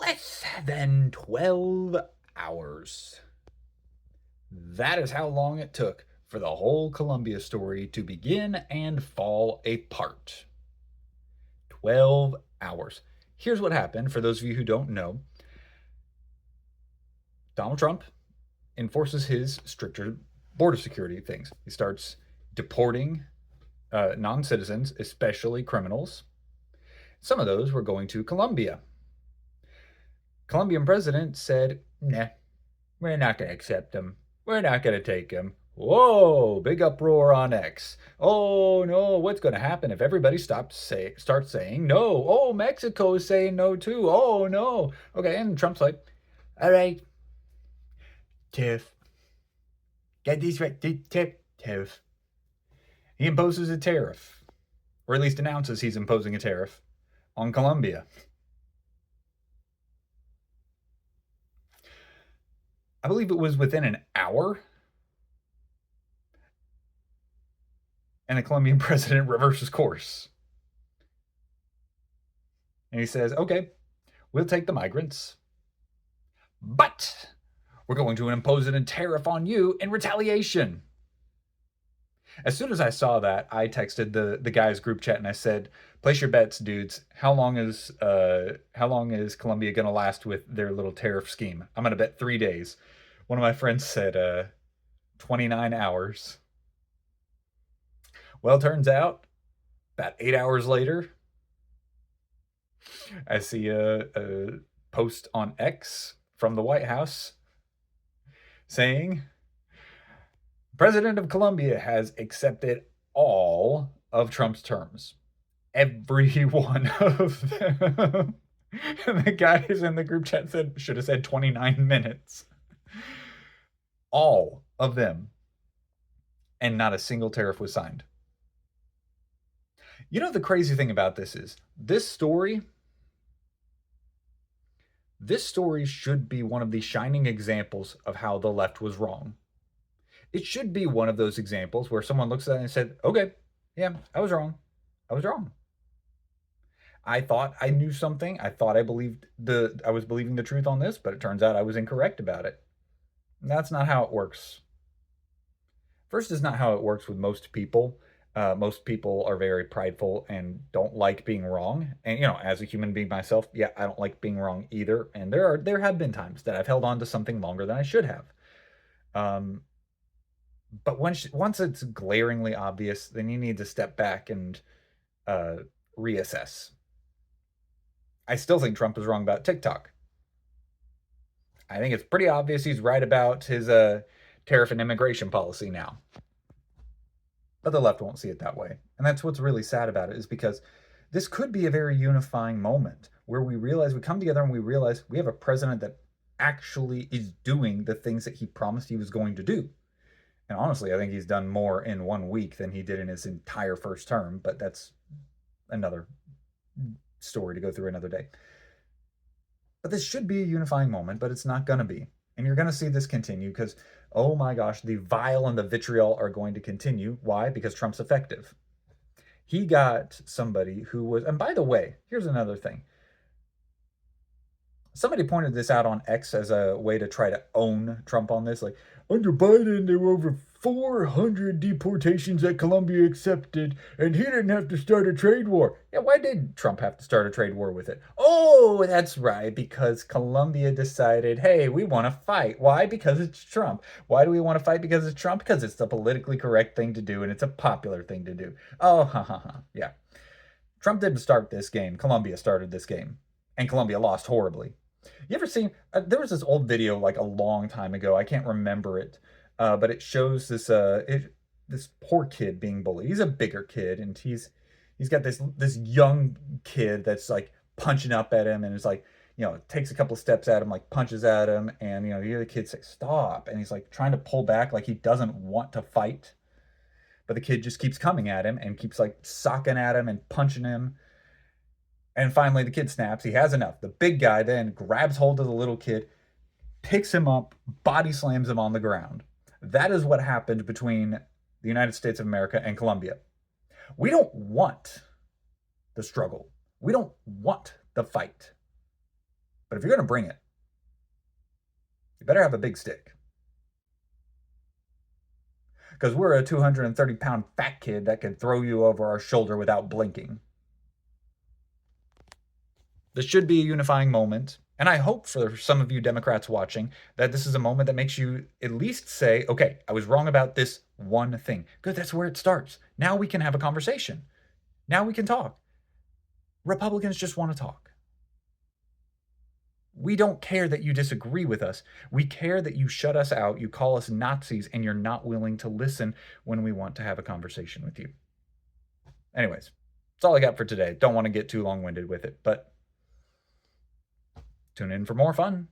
less than 12 hours. That is how long it took for the whole Colombia story to begin and fall apart. 12 hours. Here's what happened for those of you who don't know. Donald Trump enforces his stricter border security things. He starts deporting non citizens, especially criminals. Some of those were going to Colombia. Colombian president said, nah, we're not going to accept them. We're not going to take them. Whoa, big uproar on X. Oh no, what's going to happen if everybody starts saying no? Oh, Mexico is saying no too. Oh no. Okay, and Trump's like, all right, Tiff, get these right, Tiff. He imposes a tariff, or at least announces he's imposing a tariff on Colombia. I believe it was within an hour, and the Colombian president reverses course. And he says, okay, we'll take the migrants, but we're going to impose a tariff on you in retaliation. As soon as I saw that, I texted the guys group chat and I said, "Place your bets, dudes. How long is Colombia gonna last with their little tariff scheme? I'm gonna bet 3 days." One of my friends said 29 hours. Well, turns out about 8 hours later, I see a post on X from the White House saying, President of Colombia has accepted all of Trump's terms. Every one of them. And the guys in the group chat said, should have said 29 minutes. All of them. And not a single tariff was signed. You know, the crazy thing about this is this story should be one of the shining examples of how the left was wrong. It should be one of those examples where someone looks at it and said, okay, yeah, I was wrong. I was wrong. I thought I knew something. I thought I was believing the truth on this, but it turns out I was incorrect about it. And that's not how it works. First, is not how it works with most people. Most people are very prideful and don't like being wrong. And as a human being myself, yeah, I don't like being wrong either. And there have been times that I've held on to something longer than I should have. But once it's glaringly obvious, then you need to step back and reassess. I still think Trump is wrong about TikTok. I think it's pretty obvious he's right about his tariff and immigration policy now. But the left won't see it that way. And that's what's really sad about it, is because this could be a very unifying moment where we come together and we realize we have a president that actually is doing the things that he promised he was going to do. And honestly, I think he's done more in 1 week than he did in his entire first term, but that's another story to go through another day. But this should be a unifying moment, but it's not going to be. And you're going to see this continue because, oh my gosh, the vile and the vitriol are going to continue. Why? Because Trump's effective. He got somebody who was, and by the way, here's another thing. Somebody pointed this out on X as a way to try to own Trump on this. Like, under Biden, there were over 400 deportations that Colombia accepted, and he didn't have to start a trade war. Yeah, why did Trump have to start a trade war with it? Oh, that's right, because Colombia decided, hey, we want to fight. Why? Because it's Trump. Why do we want to fight because it's Trump? Because it's the politically correct thing to do, and it's a popular thing to do. Oh, ha, ha, ha. Yeah. Trump didn't start this game. Colombia started this game, and Colombia lost horribly. You ever seen? There was this old video like a long time ago. I can't remember it, but it shows this poor kid being bullied. He's a bigger kid, and he's got this young kid that's like punching up at him, and is like takes a couple of steps at him, like punches at him, and you hear the kid say stop, and he's like trying to pull back, like he doesn't want to fight, but the kid just keeps coming at him and keeps like socking at him and punching him. And finally, the kid snaps. He has enough. The big guy then grabs hold of the little kid, picks him up, body slams him on the ground. That is what happened between the United States of America and Colombia. We don't want the struggle. We don't want the fight. But if you're going to bring it, you better have a big stick. Because we're a 230-pound fat kid that can throw you over our shoulder without blinking. This should be a unifying moment. And I hope for some of you Democrats watching that this is a moment that makes you at least say, okay, I was wrong about this one thing. Good, that's where it starts. Now we can have a conversation. Now we can talk. Republicans just want to talk. We don't care that you disagree with us. We care that you shut us out, you call us Nazis, and you're not willing to listen when we want to have a conversation with you. Anyways, that's all I got for today. Don't want to get too long-winded with it, but tune in for more fun.